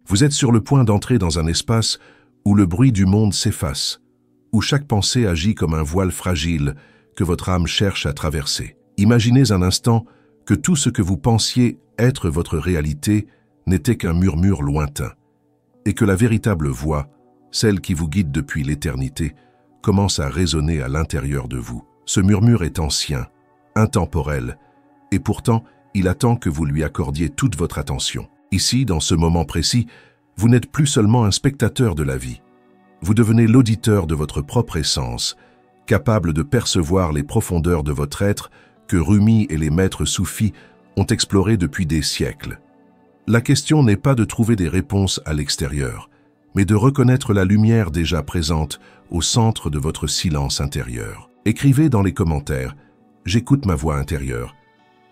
Vous êtes sur le point d'entrer dans un espace où le bruit du monde s'efface, où chaque pensée agit comme un voile fragile que votre âme cherche à traverser. Imaginez un instant que tout ce que vous pensiez être votre réalité n'était qu'un murmure lointain, et que la véritable voix, celle qui vous guide depuis l'éternité, commence à résonner à l'intérieur de vous. Ce murmure est ancien, intemporel, et pourtant, il attend que vous lui accordiez toute votre attention. Ici, dans ce moment précis, vous n'êtes plus seulement un spectateur de la vie. Vous devenez l'auditeur de votre propre essence, capable de percevoir les profondeurs de votre être que Rumi et les maîtres soufis ont explorées depuis des siècles. La question n'est pas de trouver des réponses à l'extérieur, mais de reconnaître la lumière déjà présente au centre de votre silence intérieur. Écrivez dans les commentaires « J'écoute ma voix intérieure »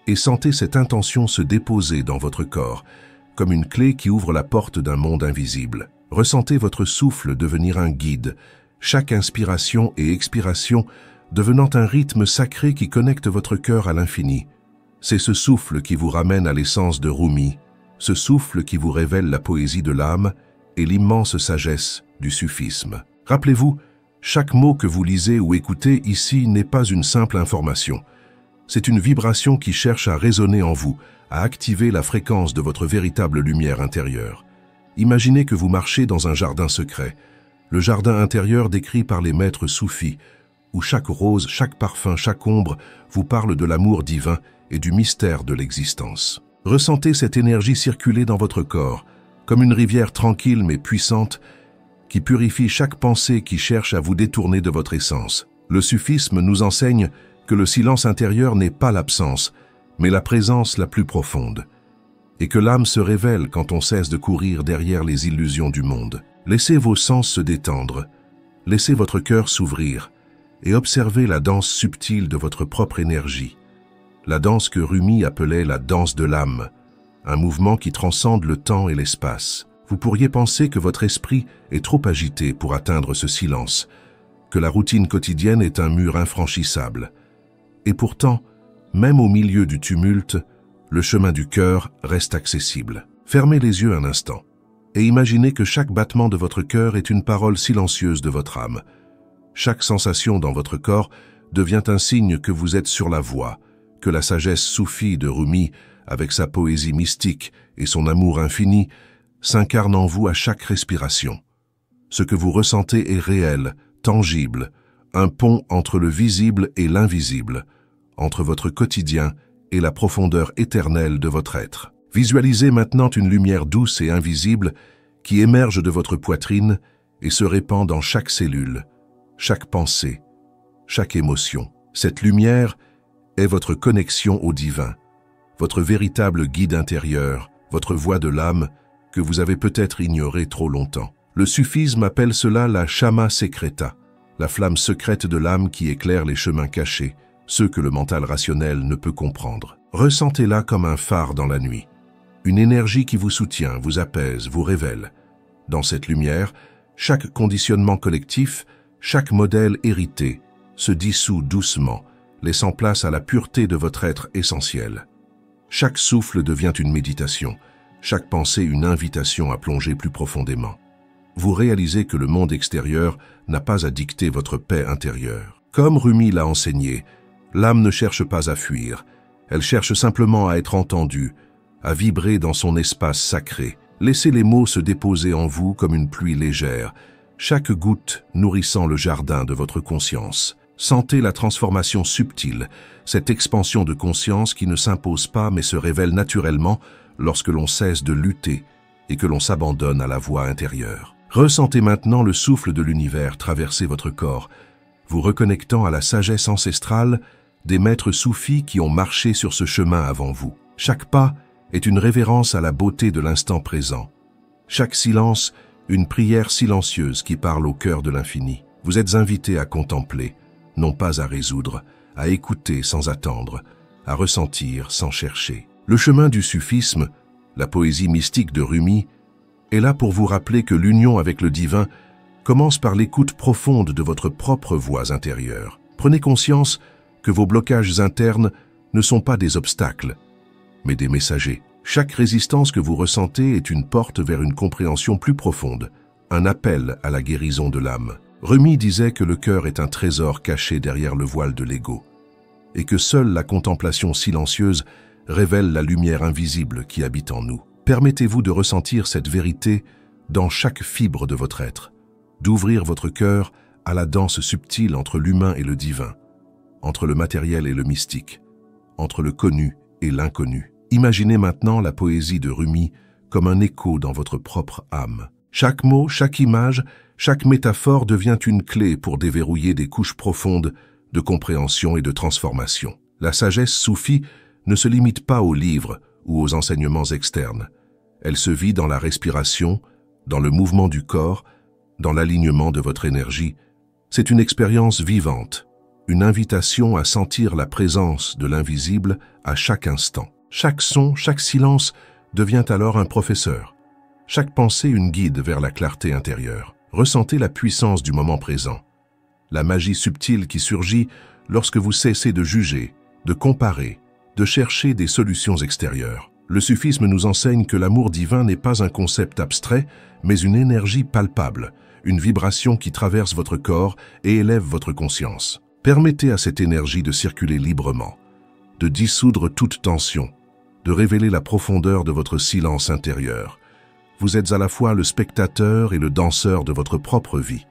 et sentez cette intention se déposer dans votre corps, comme une clé qui ouvre la porte d'un monde invisible. Ressentez votre souffle devenir un guide, chaque inspiration et expiration devenant un rythme sacré qui connecte votre cœur à l'infini. C'est ce souffle qui vous ramène à l'essence de Rumi, ce souffle qui vous révèle la poésie de l'âme et l'immense sagesse du sufisme. Rappelez-vous, chaque mot que vous lisez ou écoutez ici n'est pas une simple information. C'est une vibration qui cherche à résonner en vous, à activer la fréquence de votre véritable lumière intérieure. Imaginez que vous marchez dans un jardin secret, le jardin intérieur décrit par les maîtres soufis, où chaque rose, chaque parfum, chaque ombre vous parle de l'amour divin et du mystère de l'existence. Ressentez cette énergie circuler dans votre corps, comme une rivière tranquille mais puissante, qui purifie chaque pensée qui cherche à vous détourner de votre essence. Le sufisme nous enseigne que le silence intérieur n'est pas l'absence, mais la présence la plus profonde, et que l'âme se révèle quand on cesse de courir derrière les illusions du monde. Laissez vos sens se détendre, laissez votre cœur s'ouvrir, et observez la danse subtile de votre propre énergie, la danse que Rumi appelait la danse de l'âme, un mouvement qui transcende le temps et l'espace. Vous pourriez penser que votre esprit est trop agité pour atteindre ce silence, que la routine quotidienne est un mur infranchissable. Et pourtant, même au milieu du tumulte, le chemin du cœur reste accessible. Fermez les yeux un instant et imaginez que chaque battement de votre cœur est une parole silencieuse de votre âme. Chaque sensation dans votre corps devient un signe que vous êtes sur la voie, que la sagesse soufie de Rumi, avec sa poésie mystique et son amour infini, s'incarne en vous à chaque respiration. Ce que vous ressentez est réel, tangible, un pont entre le visible et l'invisible, entre votre quotidien et la profondeur éternelle de votre être. Visualisez maintenant une lumière douce et invisible qui émerge de votre poitrine et se répand dans chaque cellule, chaque pensée, chaque émotion. Cette lumière est votre connexion au divin, votre véritable guide intérieur, votre voix de l'âme que vous avez peut-être ignorée trop longtemps. Le sufisme appelle cela la Shama Secreta, la flamme secrète de l'âme qui éclaire les chemins cachés, ceux que le mental rationnel ne peut comprendre. Ressentez-la comme un phare dans la nuit, une énergie qui vous soutient, vous apaise, vous révèle. Dans cette lumière, chaque conditionnement collectif, chaque modèle hérité, se dissout doucement, laissant place à la pureté de votre être essentiel. Chaque souffle devient une méditation, chaque pensée une invitation à plonger plus profondément. Vous réalisez que le monde extérieur n'a pas à dicter votre paix intérieure. Comme Rumi l'a enseigné, l'âme ne cherche pas à fuir, elle cherche simplement à être entendue, à vibrer dans son espace sacré. Laissez les mots se déposer en vous comme une pluie légère, chaque goutte nourrissant le jardin de votre conscience. Sentez la transformation subtile, cette expansion de conscience qui ne s'impose pas mais se révèle naturellement lorsque l'on cesse de lutter et que l'on s'abandonne à la voix intérieure. Ressentez maintenant le souffle de l'univers traverser votre corps, vous reconnectant à la sagesse ancestrale des maîtres soufis qui ont marché sur ce chemin avant vous. Chaque pas est une révérence à la beauté de l'instant présent. Chaque silence, une prière silencieuse qui parle au cœur de l'infini. Vous êtes invité à contempler, non pas à résoudre, à écouter sans attendre, à ressentir sans chercher. Le chemin du sufisme, la poésie mystique de Rumi, est là pour vous rappeler que l'union avec le divin commence par l'écoute profonde de votre propre voix intérieure. Prenez conscience que vos blocages internes ne sont pas des obstacles, mais des messagers. Chaque résistance que vous ressentez est une porte vers une compréhension plus profonde, un appel à la guérison de l'âme. Rumi disait que le cœur est un trésor caché derrière le voile de l'ego, et que seule la contemplation silencieuse révèle la lumière invisible qui habite en nous. Permettez-vous de ressentir cette vérité dans chaque fibre de votre être, d'ouvrir votre cœur à la danse subtile entre l'humain et le divin, entre le matériel et le mystique, entre le connu et l'inconnu. Imaginez maintenant la poésie de Rumi comme un écho dans votre propre âme. Chaque mot, chaque image, chaque métaphore devient une clé pour déverrouiller des couches profondes de compréhension et de transformation. La sagesse soufie ne se limite pas aux livres ou aux enseignements externes. Elle se vit dans la respiration, dans le mouvement du corps, dans l'alignement de votre énergie. C'est une expérience vivante, une invitation à sentir la présence de l'invisible à chaque instant. Chaque son, chaque silence devient alors un professeur. Chaque pensée une guide vers la clarté intérieure. Ressentez la puissance du moment présent, la magie subtile qui surgit lorsque vous cessez de juger, de comparer, de chercher des solutions extérieures. Le soufisme nous enseigne que l'amour divin n'est pas un concept abstrait, mais une énergie palpable, une vibration qui traverse votre corps et élève votre conscience. Permettez à cette énergie de circuler librement, de dissoudre toute tension, de révéler la profondeur de votre silence intérieur. Vous êtes à la fois le spectateur et le danseur de votre propre vie.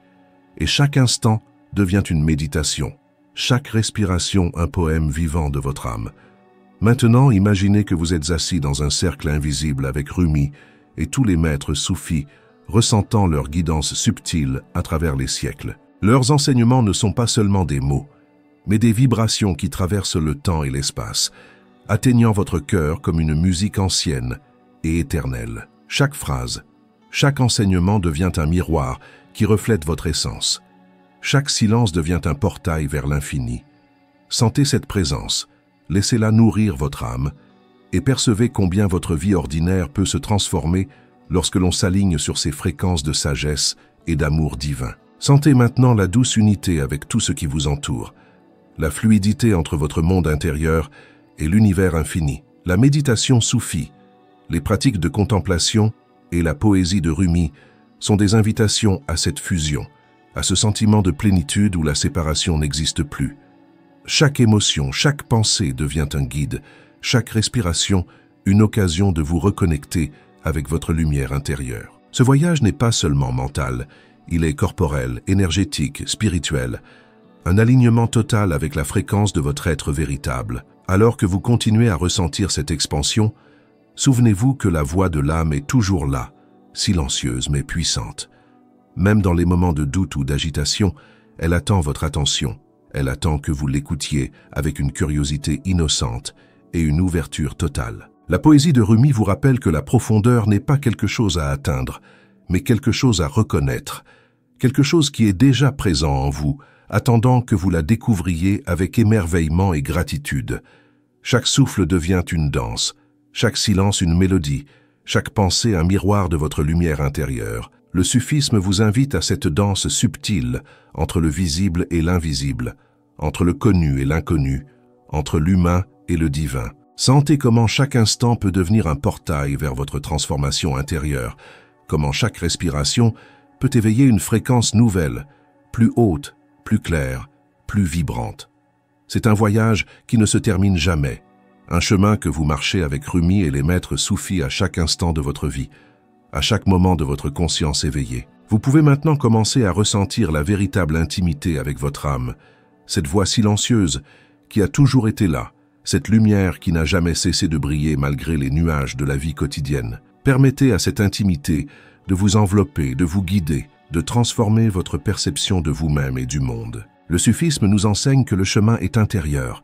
Et chaque instant devient une méditation, chaque respiration un poème vivant de votre âme. Maintenant, imaginez que vous êtes assis dans un cercle invisible avec Rumi et tous les maîtres soufis, ressentant leur guidance subtile à travers les siècles. Leurs enseignements ne sont pas seulement des mots, mais des vibrations qui traversent le temps et l'espace, atteignant votre cœur comme une musique ancienne et éternelle. Chaque phrase, chaque enseignement devient un miroir qui reflète votre essence. Chaque silence devient un portail vers l'infini. Sentez cette présence, laissez-la nourrir votre âme et percevez combien votre vie ordinaire peut se transformer lorsque l'on s'aligne sur ces fréquences de sagesse et d'amour divin. Sentez maintenant la douce unité avec tout ce qui vous entoure, la fluidité entre votre monde intérieur et l'univers infini. La méditation soufie, les pratiques de contemplation et la poésie de Rumi sont des invitations à cette fusion, à ce sentiment de plénitude où la séparation n'existe plus. Chaque émotion, chaque pensée devient un guide, chaque respiration une occasion de vous reconnecter avec votre lumière intérieure. Ce voyage n'est pas seulement mental, il est corporel, énergétique, spirituel, un alignement total avec la fréquence de votre être véritable. Alors que vous continuez à ressentir cette expansion, souvenez-vous que la voix de l'âme est toujours là, silencieuse mais puissante. Même dans les moments de doute ou d'agitation, elle attend votre attention. Elle attend que vous l'écoutiez avec une curiosité innocente et une ouverture totale. La poésie de Rumi vous rappelle que la profondeur n'est pas quelque chose à atteindre, mais quelque chose à reconnaître, quelque chose qui est déjà présent en vous, attendant que vous la découvriez avec émerveillement et gratitude. Chaque souffle devient une danse, chaque silence une mélodie, chaque pensée un miroir de votre lumière intérieure. Le soufisme vous invite à cette danse subtile entre le visible et l'invisible, entre le connu et l'inconnu, entre l'humain et le divin. Sentez comment chaque instant peut devenir un portail vers votre transformation intérieure, comment chaque respiration peut éveiller une fréquence nouvelle, plus haute, plus claire, plus vibrante. C'est un voyage qui ne se termine jamais, un chemin que vous marchez avec Rumi et les maîtres soufis à chaque instant de votre vie, à chaque moment de votre conscience éveillée. Vous pouvez maintenant commencer à ressentir la véritable intimité avec votre âme, cette voix silencieuse qui a toujours été là, cette lumière qui n'a jamais cessé de briller malgré les nuages de la vie quotidienne. Permettez à cette intimité de vous envelopper, de vous guider, de transformer votre perception de vous-même et du monde. Le soufisme nous enseigne que le chemin est intérieur,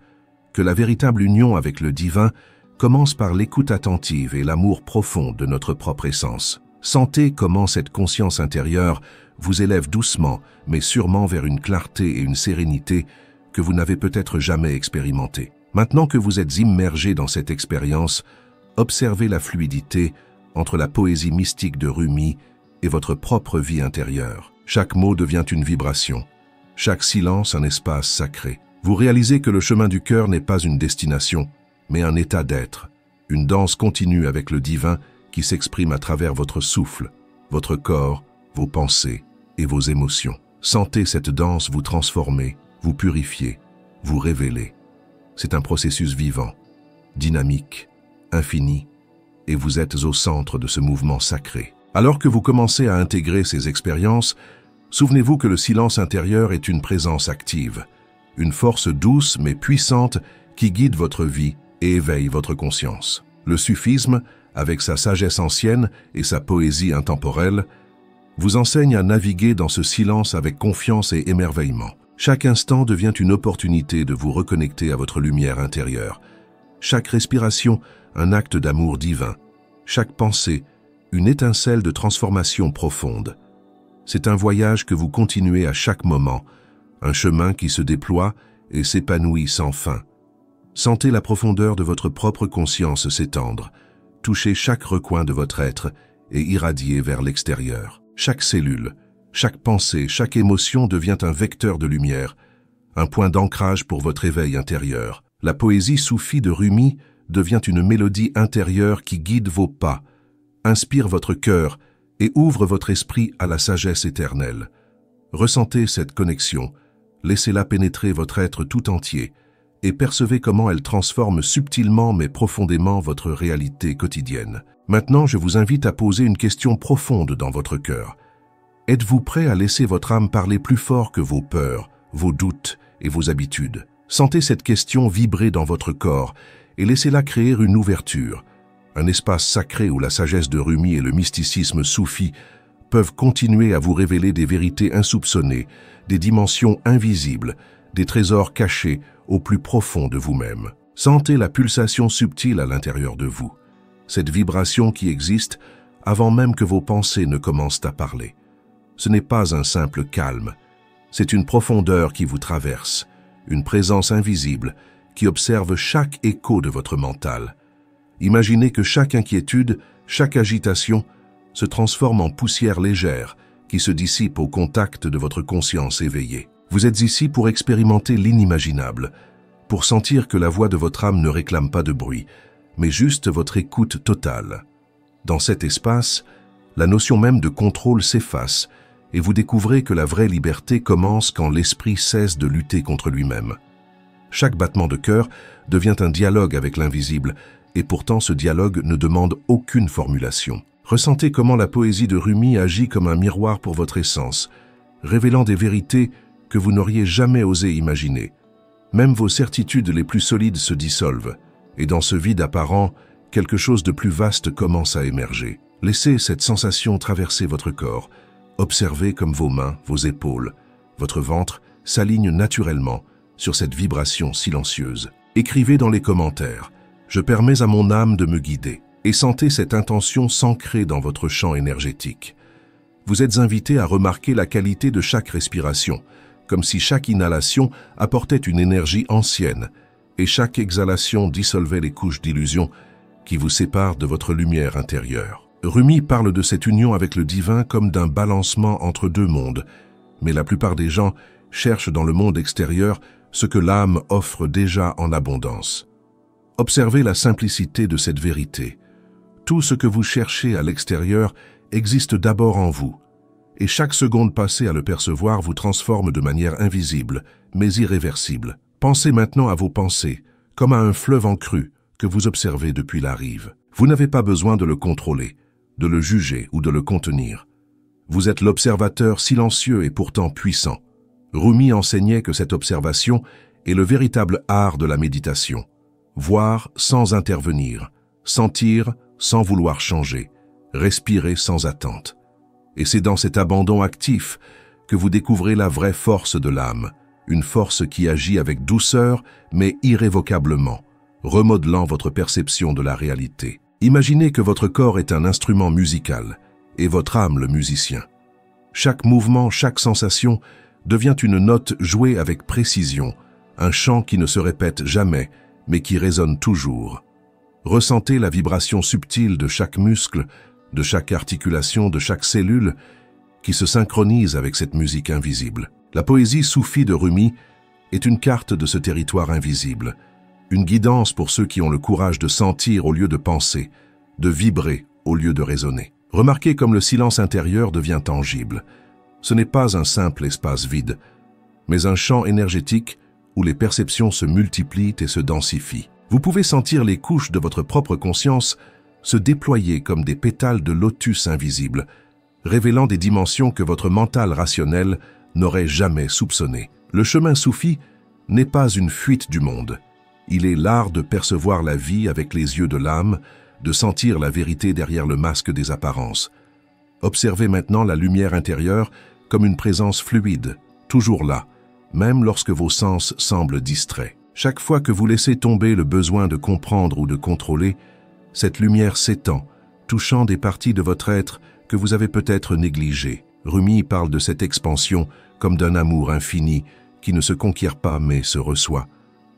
que la véritable union avec le divin commence par l'écoute attentive et l'amour profond de notre propre essence. Sentez comment cette conscience intérieure vous élève doucement, mais sûrement vers une clarté et une sérénité que vous n'avez peut-être jamais expérimentées. Maintenant que vous êtes immergé dans cette expérience, observez la fluidité entre la poésie mystique de Rumi et votre propre vie intérieure. Chaque mot devient une vibration, chaque silence un espace sacré. Vous réalisez que le chemin du cœur n'est pas une destination, mais un état d'être, une danse continue avec le divin qui s'exprime à travers votre souffle, votre corps, vos pensées et vos émotions. Sentez cette danse vous transformer, vous purifier, vous révéler. C'est un processus vivant, dynamique, infini, et vous êtes au centre de ce mouvement sacré. Alors que vous commencez à intégrer ces expériences, souvenez-vous que le silence intérieur est une présence active, une force douce mais puissante qui guide votre vie et éveille votre conscience. Le sufisme, avec sa sagesse ancienne et sa poésie intemporelle, vous enseigne à naviguer dans ce silence avec confiance et émerveillement. Chaque instant devient une opportunité de vous reconnecter à votre lumière intérieure. Chaque respiration, un acte d'amour divin. Chaque pensée, une étincelle de transformation profonde. C'est un voyage que vous continuez à chaque moment, un chemin qui se déploie et s'épanouit sans fin. Sentez la profondeur de votre propre conscience s'étendre, toucher chaque recoin de votre être et irradier vers l'extérieur. Chaque cellule, chaque pensée, chaque émotion devient un vecteur de lumière, un point d'ancrage pour votre éveil intérieur. La poésie soufie de Rumi devient une mélodie intérieure qui guide vos pas, inspire votre cœur et ouvre votre esprit à la sagesse éternelle. Ressentez cette connexion, laissez-la pénétrer votre être tout entier et percevez comment elle transforme subtilement mais profondément votre réalité quotidienne. Maintenant, je vous invite à poser une question profonde dans votre cœur. Êtes-vous prêt à laisser votre âme parler plus fort que vos peurs, vos doutes et vos habitudes? Sentez cette question vibrer dans votre corps et laissez-la créer une ouverture, un espace sacré où la sagesse de Rumi et le mysticisme soufi peuvent continuer à vous révéler des vérités insoupçonnées, des dimensions invisibles, des trésors cachés au plus profond de vous-même. Sentez la pulsation subtile à l'intérieur de vous, cette vibration qui existe avant même que vos pensées ne commencent à parler. Ce n'est pas un simple calme, c'est une profondeur qui vous traverse, une présence invisible qui observe chaque écho de votre mental. Imaginez que chaque inquiétude, chaque agitation se transforme en poussière légère qui se dissipe au contact de votre conscience éveillée. Vous êtes ici pour expérimenter l'inimaginable, pour sentir que la voix de votre âme ne réclame pas de bruit, mais juste votre écoute totale. Dans cet espace, la notion même de contrôle s'efface et vous découvrez que la vraie liberté commence quand l'esprit cesse de lutter contre lui-même. Chaque battement de cœur devient un dialogue avec l'invisible, et pourtant ce dialogue ne demande aucune formulation. Ressentez comment la poésie de Rumi agit comme un miroir pour votre essence, révélant des vérités que vous n'auriez jamais osé imaginer. Même vos certitudes les plus solides se dissolvent, et dans ce vide apparent, quelque chose de plus vaste commence à émerger. Laissez cette sensation traverser votre corps. Observez comme vos mains, vos épaules, votre ventre s'alignent naturellement sur cette vibration silencieuse. Écrivez dans les commentaires « Je permets à mon âme de me guider » et sentez cette intention s'ancrer dans votre champ énergétique. Vous êtes invité à remarquer la qualité de chaque respiration, comme si chaque inhalation apportait une énergie ancienne et chaque exhalation dissolvait les couches d'illusion qui vous séparent de votre lumière intérieure. Rumi parle de cette union avec le divin comme d'un balancement entre deux mondes, mais la plupart des gens cherchent dans le monde extérieur ce que l'âme offre déjà en abondance. Observez la simplicité de cette vérité. Tout ce que vous cherchez à l'extérieur existe d'abord en vous, et chaque seconde passée à le percevoir vous transforme de manière invisible, mais irréversible. Pensez maintenant à vos pensées, comme à un fleuve en crue que vous observez depuis la rive. Vous n'avez pas besoin de le contrôler, de le juger ou de le contenir. Vous êtes l'observateur silencieux et pourtant puissant. Rumi enseignait que cette observation est le véritable art de la méditation. Voir sans intervenir, sentir sans vouloir changer, respirer sans attente. Et c'est dans cet abandon actif que vous découvrez la vraie force de l'âme, une force qui agit avec douceur mais irrévocablement, remodelant votre perception de la réalité. Imaginez que votre corps est un instrument musical et votre âme le musicien. Chaque mouvement, chaque sensation devient une note jouée avec précision, un chant qui ne se répète jamais, mais qui résonne toujours. Ressentez la vibration subtile de chaque muscle, de chaque articulation, de chaque cellule, qui se synchronise avec cette musique invisible. La poésie soufie de Rumi est une carte de ce territoire invisible, Une guidance pour ceux qui ont le courage de sentir au lieu de penser, de vibrer au lieu de raisonner. Remarquez comme le silence intérieur devient tangible. Ce n'est pas un simple espace vide, mais un champ énergétique où les perceptions se multiplient et se densifient. Vous pouvez sentir les couches de votre propre conscience se déployer comme des pétales de lotus invisibles, révélant des dimensions que votre mental rationnel n'aurait jamais soupçonnées. Le chemin soufi n'est pas une fuite du monde. Il est l'art de percevoir la vie avec les yeux de l'âme, de sentir la vérité derrière le masque des apparences. Observez maintenant la lumière intérieure comme une présence fluide, toujours là, même lorsque vos sens semblent distraits. Chaque fois que vous laissez tomber le besoin de comprendre ou de contrôler, cette lumière s'étend, touchant des parties de votre être que vous avez peut-être négligées. Rumi parle de cette expansion comme d'un amour infini qui ne se conquiert pas mais se reçoit.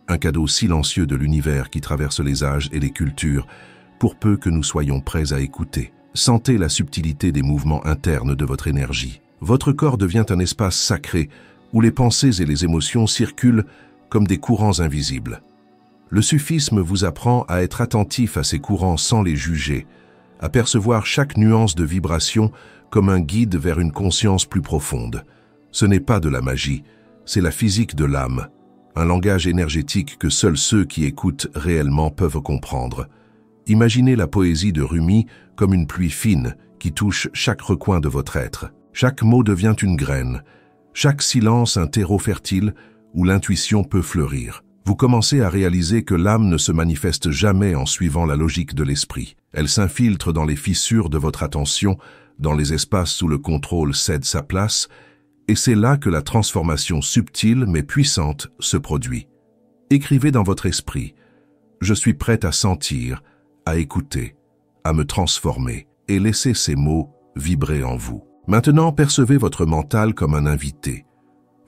Un cadeau silencieux de l'univers qui traverse les âges et les cultures, pour peu que nous soyons prêts à écouter. Sentez la subtilité des mouvements internes de votre énergie. Votre corps devient un espace sacré où les pensées et les émotions circulent comme des courants invisibles. Le sufisme vous apprend à être attentif à ces courants sans les juger, à percevoir chaque nuance de vibration comme un guide vers une conscience plus profonde. Ce n'est pas de la magie, c'est la physique de l'âme, un langage énergétique que seuls ceux qui écoutent réellement peuvent comprendre. Imaginez la poésie de Rumi comme une pluie fine qui touche chaque recoin de votre être. Chaque mot devient une graine, chaque silence un terreau fertile où l'intuition peut fleurir. Vous commencez à réaliser que l'âme ne se manifeste jamais en suivant la logique de l'esprit. Elle s'infiltre dans les fissures de votre attention, dans les espaces où le contrôle cède sa place, et c'est là que la transformation subtile mais puissante se produit. Écrivez dans votre esprit « Je suis prête à sentir, à écouter, à me transformer » et laissez ces mots vibrer en vous. Maintenant, percevez votre mental comme un invité.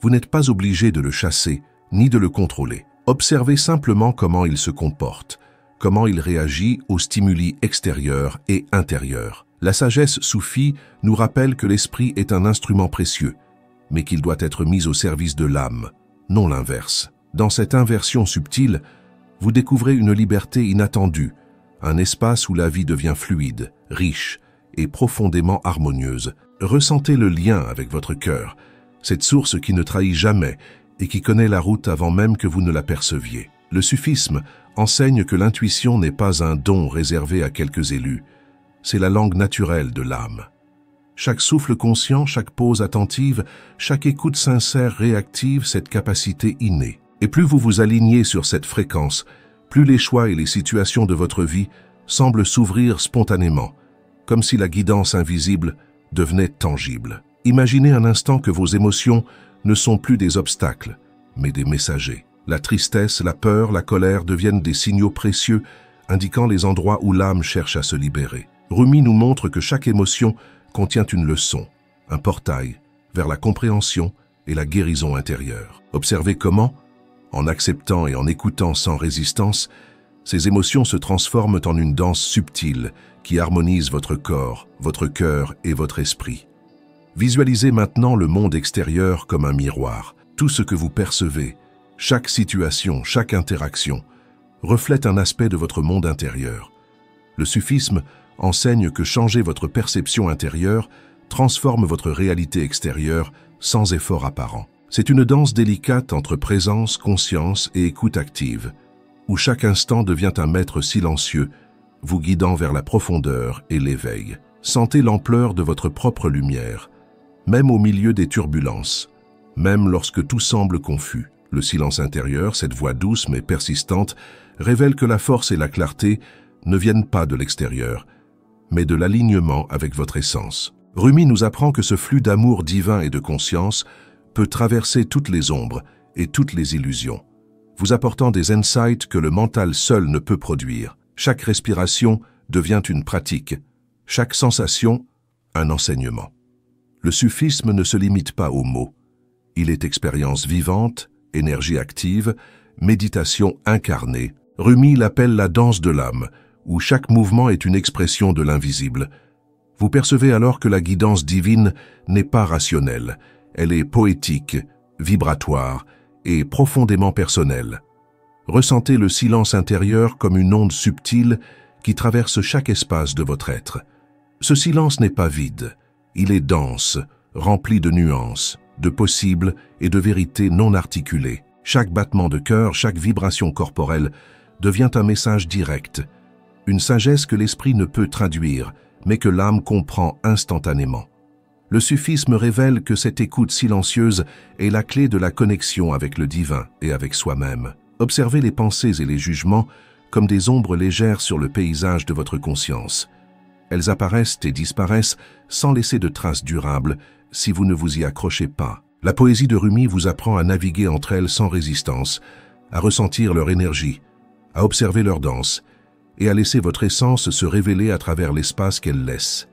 Vous n'êtes pas obligé de le chasser, ni de le contrôler. Observez simplement comment il se comporte, comment il réagit aux stimuli extérieurs et intérieurs. La sagesse soufie nous rappelle que l'esprit est un instrument précieux, mais qu'il doit être mis au service de l'âme, non l'inverse. Dans cette inversion subtile, vous découvrez une liberté inattendue, un espace où la vie devient fluide, riche et profondément harmonieuse. Ressentez le lien avec votre cœur, cette source qui ne trahit jamais et qui connaît la route avant même que vous ne l'aperceviez. Le sufisme enseigne que l'intuition n'est pas un don réservé à quelques élus, c'est la langue naturelle de l'âme. Chaque souffle conscient, chaque pause attentive, chaque écoute sincère réactive cette capacité innée. Et plus vous vous alignez sur cette fréquence, plus les choix et les situations de votre vie semblent s'ouvrir spontanément, comme si la guidance invisible devenait tangible. Imaginez un instant que vos émotions ne sont plus des obstacles, mais des messagers. La tristesse, la peur, la colère deviennent des signaux précieux indiquant les endroits où l'âme cherche à se libérer. Rumi nous montre que chaque émotion contient une leçon, un portail vers la compréhension et la guérison intérieure. Observez comment, en acceptant et en écoutant sans résistance, ces émotions se transforment en une danse subtile qui harmonise votre corps, votre cœur et votre esprit. Visualisez maintenant le monde extérieur comme un miroir. Tout ce que vous percevez, chaque situation, chaque interaction, reflète un aspect de votre monde intérieur. Le sufisme enseigne que changer votre perception intérieure transforme votre réalité extérieure sans effort apparent. C'est une danse délicate entre présence, conscience et écoute active, où chaque instant devient un maître silencieux, vous guidant vers la profondeur et l'éveil. Sentez l'ampleur de votre propre lumière, même au milieu des turbulences, même lorsque tout semble confus. Le silence intérieur, cette voix douce mais persistante, révèle que la force et la clarté ne viennent pas de l'extérieur, mais de l'alignement avec votre essence. Rumi nous apprend que ce flux d'amour divin et de conscience peut traverser toutes les ombres et toutes les illusions, vous apportant des insights que le mental seul ne peut produire. Chaque respiration devient une pratique, chaque sensation, un enseignement. Le sufisme ne se limite pas aux mots. Il est expérience vivante, énergie active, méditation incarnée. Rumi l'appelle la danse de l'âme, où chaque mouvement est une expression de l'invisible. Vous percevez alors que la guidance divine n'est pas rationnelle, elle est poétique, vibratoire et profondément personnelle. Ressentez le silence intérieur comme une onde subtile qui traverse chaque espace de votre être. Ce silence n'est pas vide, il est dense, rempli de nuances, de possibles et de vérités non articulées. Chaque battement de cœur, chaque vibration corporelle devient un message direct, une sagesse que l'esprit ne peut traduire, mais que l'âme comprend instantanément. Le sufisme révèle que cette écoute silencieuse est la clé de la connexion avec le divin et avec soi-même. Observez les pensées et les jugements comme des ombres légères sur le paysage de votre conscience. Elles apparaissent et disparaissent sans laisser de traces durables si vous ne vous y accrochez pas. La poésie de Rumi vous apprend à naviguer entre elles sans résistance, à ressentir leur énergie, à observer leur danse et à laisser votre essence se révéler à travers l'espace qu'elle laisse.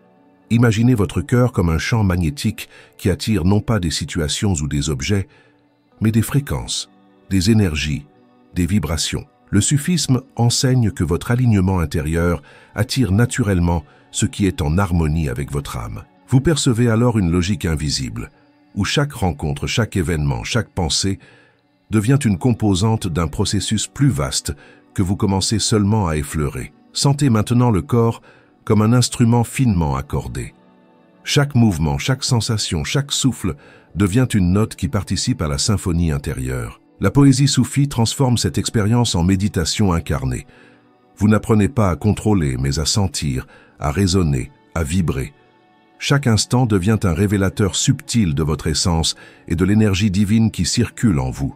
Imaginez votre cœur comme un champ magnétique qui attire non pas des situations ou des objets, mais des fréquences, des énergies, des vibrations. Le sufisme enseigne que votre alignement intérieur attire naturellement ce qui est en harmonie avec votre âme. Vous percevez alors une logique invisible, où chaque rencontre, chaque événement, chaque pensée devient une composante d'un processus plus vaste que vous commencez seulement à effleurer. Sentez maintenant le corps comme un instrument finement accordé. Chaque mouvement, chaque sensation, chaque souffle devient une note qui participe à la symphonie intérieure. La poésie soufie transforme cette expérience en méditation incarnée. Vous n'apprenez pas à contrôler, mais à sentir, à raisonner, à vibrer. Chaque instant devient un révélateur subtil de votre essence et de l'énergie divine qui circule en vous.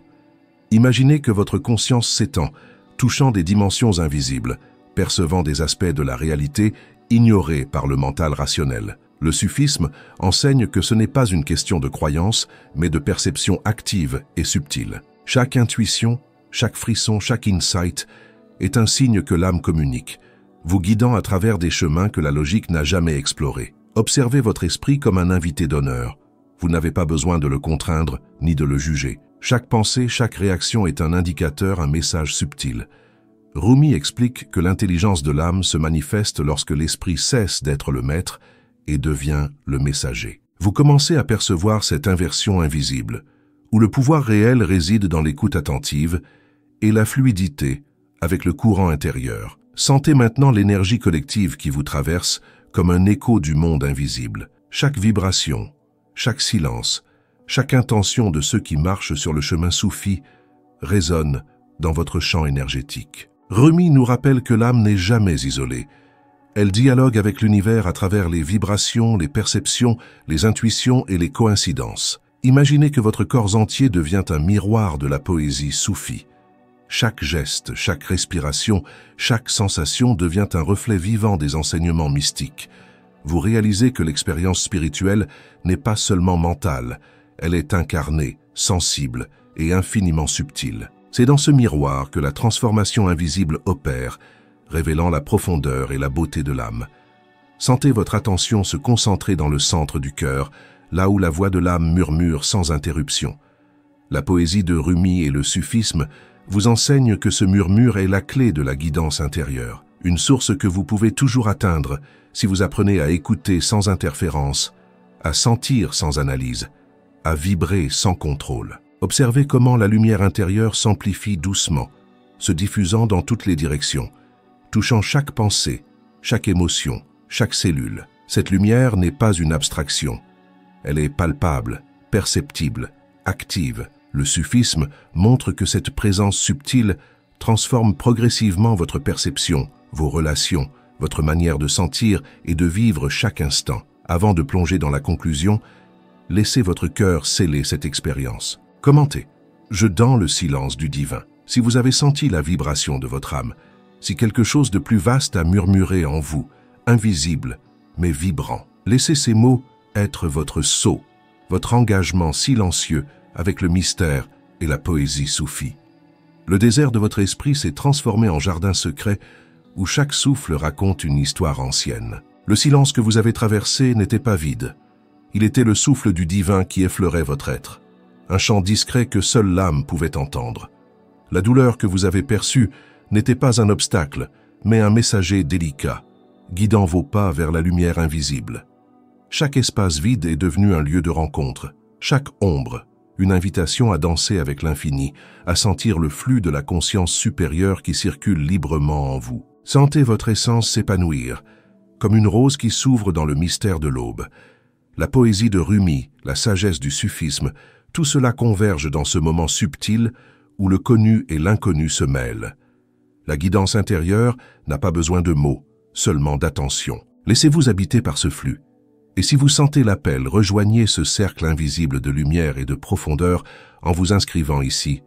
Imaginez que votre conscience s'étend, touchant des dimensions invisibles, percevant des aspects de la réalité ignorés par le mental rationnel. Le sufisme enseigne que ce n'est pas une question de croyance, mais de perception active et subtile. Chaque intuition, chaque frisson, chaque insight est un signe que l'âme communique, vous guidant à travers des chemins que la logique n'a jamais explorés. Observez votre esprit comme un invité d'honneur. Vous n'avez pas besoin de le contraindre ni de le juger. Chaque pensée, chaque réaction est un indicateur, un message subtil. Rumi explique que l'intelligence de l'âme se manifeste lorsque l'esprit cesse d'être le maître et devient le messager. Vous commencez à percevoir cette inversion invisible, où le pouvoir réel réside dans l'écoute attentive et la fluidité avec le courant intérieur. Sentez maintenant l'énergie collective qui vous traverse comme un écho du monde invisible. Chaque vibration, chaque silence, chaque intention de ceux qui marchent sur le chemin soufi résonne dans votre champ énergétique. Rumi nous rappelle que l'âme n'est jamais isolée. Elle dialogue avec l'univers à travers les vibrations, les perceptions, les intuitions et les coïncidences. Imaginez que votre corps entier devient un miroir de la poésie soufie. Chaque geste, chaque respiration, chaque sensation devient un reflet vivant des enseignements mystiques. Vous réalisez que l'expérience spirituelle n'est pas seulement mentale, elle est incarnée, sensible et infiniment subtile. C'est dans ce miroir que la transformation invisible opère, révélant la profondeur et la beauté de l'âme. Sentez votre attention se concentrer dans le centre du cœur, là où la voix de l'âme murmure sans interruption. La poésie de Rumi et le sufisme vous enseignent que ce murmure est la clé de la guidance intérieure, une source que vous pouvez toujours atteindre si vous apprenez à écouter sans interférence, à sentir sans analyse, à vibrer sans contrôle. Observez comment la lumière intérieure s'amplifie doucement, se diffusant dans toutes les directions, touchant chaque pensée, chaque émotion, chaque cellule. Cette lumière n'est pas une abstraction. Elle est palpable, perceptible, active. Le sufisme montre que cette présence subtile transforme progressivement votre perception, vos relations, votre manière de sentir et de vivre chaque instant. Avant de plonger dans la conclusion, laissez votre cœur sceller cette expérience. Commentez. Je dans le silence du divin. Si vous avez senti la vibration de votre âme, si quelque chose de plus vaste a murmuré en vous, invisible, mais vibrant, laissez ces mots être votre sceau, votre engagement silencieux avec le mystère et la poésie soufie. Le désert de votre esprit s'est transformé en jardin secret où chaque souffle raconte une histoire ancienne. Le silence que vous avez traversé n'était pas vide. Il était le souffle du divin qui effleurait votre être. Un chant discret que seule l'âme pouvait entendre. La douleur que vous avez perçue n'était pas un obstacle, mais un messager délicat, guidant vos pas vers la lumière invisible. Chaque espace vide est devenu un lieu de rencontre. Chaque ombre, une invitation à danser avec l'infini, à sentir le flux de la conscience supérieure qui circule librement en vous. Sentez votre essence s'épanouir, comme une rose qui s'ouvre dans le mystère de l'aube. La poésie de Rumi, la sagesse du sufisme, tout cela converge dans ce moment subtil où le connu et l'inconnu se mêlent. La guidance intérieure n'a pas besoin de mots, seulement d'attention. Laissez-vous habiter par ce flux. Et si vous sentez l'appel, rejoignez ce cercle invisible de lumière et de profondeur en vous inscrivant ici,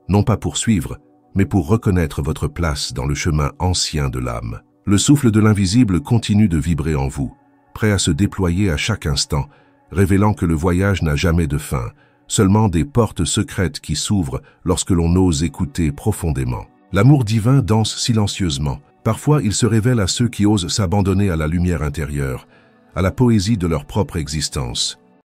non pas pour suivre, mais pour reconnaître votre place dans le chemin ancien de l'âme. Le souffle de l'invisible continue de vibrer en vous, prêt à se déployer à chaque instant, révélant que le voyage n'a jamais de fin, seulement des portes secrètes qui s'ouvrent lorsque l'on ose écouter profondément. L'amour divin danse silencieusement. Parfois, il se révèle à ceux qui osent s'abandonner à la lumière intérieure, à la poésie de leur propre existence.